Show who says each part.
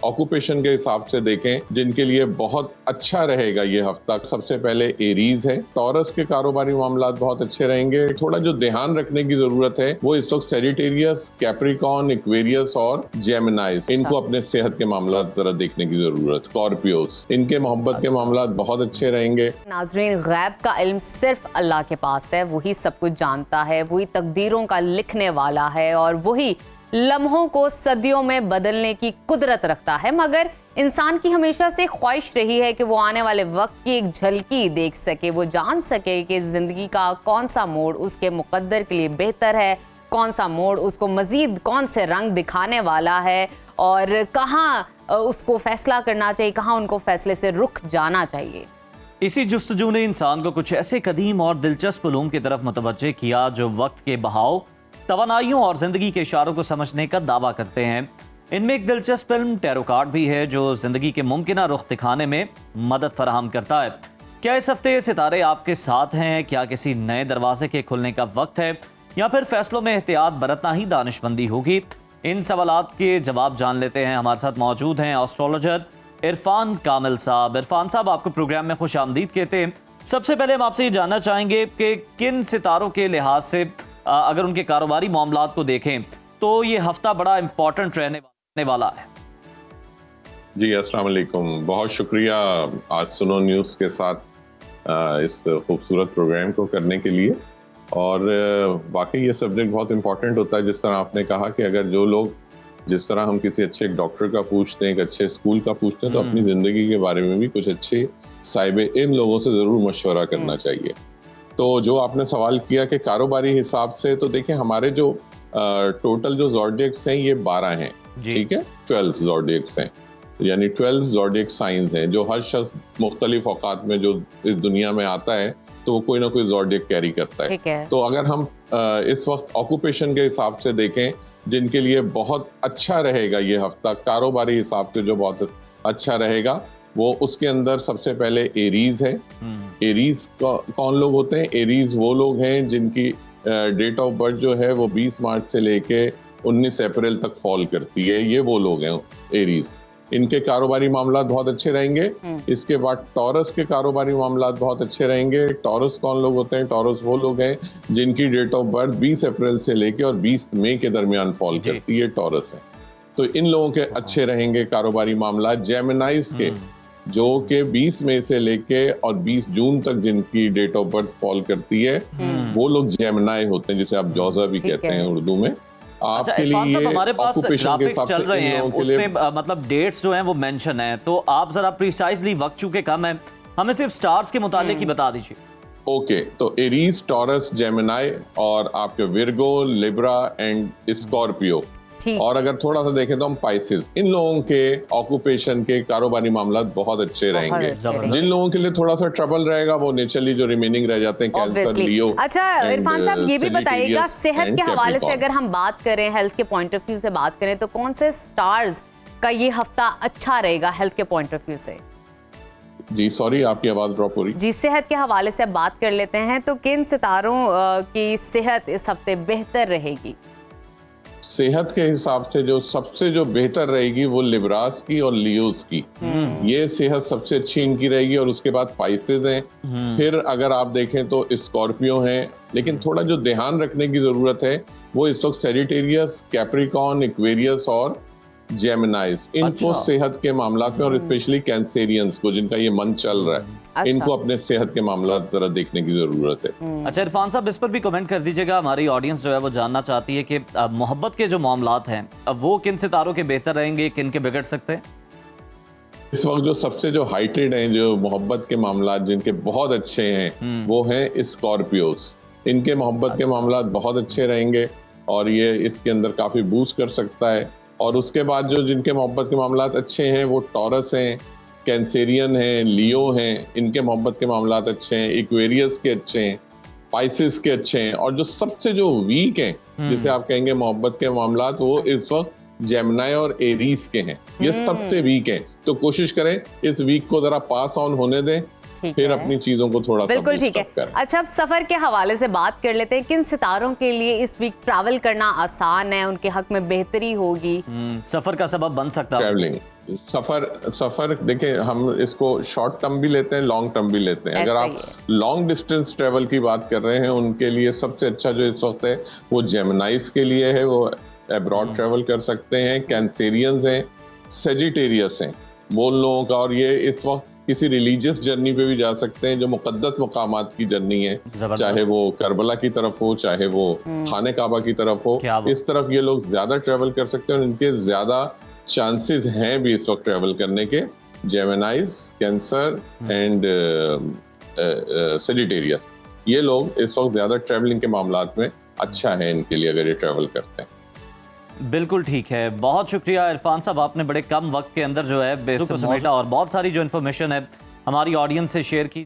Speaker 1: Occupation के हिसाब से देखें जिनके लिए बहुत अच्छा रहेगा ये हफ्ता, सबसे पहले एरीज है। टॉरस के कारोबारी मामला बहुत अच्छे रहेंगे। थोड़ा जो ध्यान रखने की जरूरत है वो इस वक्त सेजिटेरियस, कैप्रिकॉर्न, एक्वेरियस और जेमिनाइज, इनको अपने सेहत के मामला जरा देखने की जरूरत। स्कॉर्पियोस, इनके मोहब्बत के मामला बहुत अच्छे रहेंगे।
Speaker 2: नाजरीन, गैब का इल्म सिर्फ अल्लाह के पास है, वही सब कुछ जानता है, वही तकदीरों का लिखने वाला है और वही लम्हों को सदियों में बदलने की कुदरत रखता है। मगर इंसान की हमेशा से ख्वाहिश रही है कि वो आने वाले वक्त की एक झलकी देख सके, वो जान सके कि जिंदगी का कौन सा मोड़ उसके मुकद्दर के लिए बेहतर है, कौन सा मोड़ उसको मजीद कौन से रंग दिखाने वाला है और कहाँ उसको फैसला करना चाहिए, कहाँ उनको फैसले से रुक जाना चाहिए।
Speaker 3: इसी जुस्तजू ने इंसान को कुछ ऐसे कदीम और दिलचस्प उलूम की तरफ मुतवज्जे किया जो वक्त के बहाव, तवानाइयों और जिंदगी के इशारों को समझने का दावा करते हैं। इनमें एक दिलचस्प फिल्म टैरो कार्ड भी है जो जिंदगी के मुमकिना रुख दिखाने में मदद फराहम करता है। क्या इस हफ्ते ये सितारे आपके साथ हैं? क्या किसी नए दरवाजे के खुलने का वक्त है या फिर फैसलों में एहतियात बरतना ही दानिशमंदी होगी? इन सवालात के जवाब जान लेते हैं। हमारे साथ मौजूद हैं एस्ट्रोलॉजर इरफान कामिल साहब। इरफान साहब, आपको प्रोग्राम में खुश आमदीद कहते हैं। सबसे पहले हम आपसे ये जानना चाहेंगे कि किन सितारों के लिहाज से अगर उनके कारोबारी मामलात को देखें तो ये हफ्ता बड़ा इंपॉर्टेंट रहने वाला है।
Speaker 1: जी, अस्सलाम वालेकुम, बहुत शुक्रिया आज सुनो न्यूज़ के साथ इस खूबसूरत प्रोग्राम को करने के लिए। और वाकई ये सब्जेक्ट बहुत इंपॉर्टेंट होता है। जिस तरह आपने कहा कि अगर जो लोग, जिस तरह हम किसी अच्छे डॉक्टर का पूछते हैं, एक अच्छे स्कूल का पूछते हैं, तो अपनी ज़िंदगी के बारे में भी कुछ अच्छे साहिबे इन लोगों से ज़रूर मशवरा करना चाहिए। तो जो आपने सवाल किया कि कारोबारी हिसाब से, तो देखिए हमारे जो टोटल जो ज़ोडिएक्स हैं ये 12 हैं, ठीक है, 12 ज़ोडिएक्स हैं, यानी 12 ज़ोडिएक साइंस हैं जो हर शख्स मुख्तलिफ औकात में जो इस दुनिया में आता है तो वो कोई ना कोई ज़ोडिएक कैरी करता है। तो अगर हम इस वक्त ऑक्यूपेशन के हिसाब से देखें जिनके लिए बहुत अच्छा रहेगा ये हफ्ता, कारोबारी हिसाब से जो बहुत अच्छा रहेगा, वो उसके अंदर सबसे पहले एरीज है। एरीज कौन लोग होते हैं? एरीज वो लोग हैं जिनकी डेट ऑफ बर्थ जो है वो 20 मार्च से लेके 19 अप्रैल तक फॉल करती है। ये वो लोग हैं एरीज, इनके कारोबारी मामला बहुत अच्छे रहेंगे। इसके बाद टॉरस के कारोबारी मामला बहुत अच्छे रहेंगे। टॉरस कौन लोग होते हैं? टॉरस वो लोग हैं जिनकी डेट ऑफ बर्थ 20 अप्रैल से लेके और 20 मई के दरमियान फॉल करती है, टॉरस है। तो इन लोगों के अच्छे रहेंगे कारोबारी मामला। जेमिनाइज के जो कि 20 मई से लेके और 20 जून तक जिनकी डेट ऑफ बर्थ फॉल करती है, वो लोग जेमिनाई होते हैं, जिसे आप जौजा भी कहते हैं उर्दू में।
Speaker 3: आपके लिए हमारे पास ग्राफिक्स चल रहे हैं, उसमें मतलब डेट्स जो हैं वो मेंशन है, तो आप जरा प्रिसाइजली, वक्त चूंकि कम है, हमें सिर्फ स्टार्स के मुतालिक ही बता दीजिए।
Speaker 1: ओके, तो एरीज, टॉरस, जेमिनाई और आपके विर्गो, लिब्रा एंड स्कॉर्पियो। और अगर थोड़ा सा देखें तो हम पाइसेस, इन लोगों के ऑक्यूपेशन के कारोबारी मामला बहुत अच्छे रहेंगे। जिन लोगों के लिए थोड़ा सा ट्रबल रहेगा वो नेचुरली जो रिमेनिंग रह जाते हैं, कैंसर, लियो।
Speaker 2: अच्छा इरफान साहब, ये भी बताइएगा सेहत के हवाले से अगर हम बात करें, हेल्थ के पॉइंट ऑफ व्यू से बात करें, तो कौन से स्टार्स का ये हफ्ता अच्छा रहेगा हेल्थ के पॉइंट ऑफ व्यू से?
Speaker 1: जी सॉरी, आपकी आवाज ड्रॉप हो रही।
Speaker 2: जी, सेहत के हवाले से बात कर लेते हैं, तो किन सितारों की सेहत इस हफ्ते बेहतर रहेगी?
Speaker 1: सेहत के हिसाब से जो सबसे जो बेहतर रहेगी वो लिब्रास की और लियोस की, ये सेहत सबसे अच्छी इनकी रहेगी। और उसके बाद पाइसेस हैं, फिर अगर आप देखें तो स्कॉर्पियो हैं। लेकिन थोड़ा जो ध्यान रखने की जरूरत है वो इस वक्त सेजिटेरियस, कैप्रिकॉर्न, एक्वेरियस और जेमिनाइज, इनको सेहत के मामला में, और स्पेशली कैंसेरियंस को जिनका ये मन चल रहा है, इनको अपने सेहत के मामला जरा देखने की जरूरत है।
Speaker 3: अच्छा इरफान साहब, इस पर भी कमेंट कर दीजिएगा। हमारी ऑडियंस जो है वो जानना चाहती है कि मोहब्बत के जो मामलात हैं अब वो किन सितारों के बेहतर रहेंगे, किन के बिगड़ सकते हैं?
Speaker 1: इस वक्त जो सबसे जो हाइटेड हैं, जो मोहब्बत के मामला जिनके बहुत अच्छे हैं, वो हैं स्कॉर्पियोस। इनके मोहब्बत के मामला बहुत अच्छे रहेंगे और ये इसके अंदर काफी बूस्ट कर सकता है। और उसके बाद जो जिनके मोहब्बत के मामला अच्छे हैं वो टॉरस हैं, कैंसेरियन हैं, लियो हैं, इनके मोहब्बत के मामला अच्छे हैं, एक्वेरियस के अच्छे हैं, पाइसेस के अच्छे हैं। और जो सबसे जो वीक हैं, जिसे आप कहेंगे मोहब्बत के मामला, वो इस वक्त जेमिनाई और एरीज के हैं, ये सबसे वीक हैं। तो कोशिश करें इस वीक को जरा पास ऑन होने दें, फिर अपनी चीजों को थोड़ा
Speaker 2: बिल्कुल ठीक है। अच्छा, अब सफर के हवाले से बात कर लेते हैं। किन सितारों के लिए इस वीक ट्रैवल करना आसान है, उनके हक में बेहतरी होगी?
Speaker 3: सफर का सबब बन सकता है।
Speaker 1: सफर देखें, हम इसको शॉर्ट टर्म भी लेते हैं, लॉन्ग टर्म भी लेते हैं। अगर
Speaker 2: ऐसा
Speaker 1: आप
Speaker 2: ही
Speaker 1: लॉन्ग डिस्टेंस ट्रेवल की बात कर रहे हैं, उनके लिए सबसे अच्छा जो इस वक्त है वो जेमिनाइज के लिए है, वो अब्रॉड ट्रेवल कर सकते हैं। कैंसेरियंस हैं, सेजिटेरियस हैं वो लोगों का, और ये इस वक्त किसी रिलीजियस जर्नी पे भी जा सकते हैं, जो मुकद्दस मकामात की जर्नी है,
Speaker 3: जबरदस्त।
Speaker 1: चाहे वो करबला की तरफ हो, चाहे वो खाने काबा की तरफ हो,
Speaker 3: क्या बात।
Speaker 1: इस तरफ ये लोग ज्यादा ट्रेवल कर सकते हैं और इनके ज्यादा चांसेस हैं भी इस वक्त ट्रेवल करने के। जेमिनाइज, कैंसर एंड सेजिटेरियस, ये लोग इस वक्त ज्यादा ट्रेवलिंग के मामलात में अच्छा है इनके लिए अगर ये ट्रेवल करते हैं।
Speaker 3: बिल्कुल ठीक है, बहुत शुक्रिया इरफान साहब, आपने बड़े कम वक्त के अंदर जो है बेसिक को समेटा और बहुत सारी जो इन्फॉर्मेशन है हमारी ऑडियंस से शेयर की।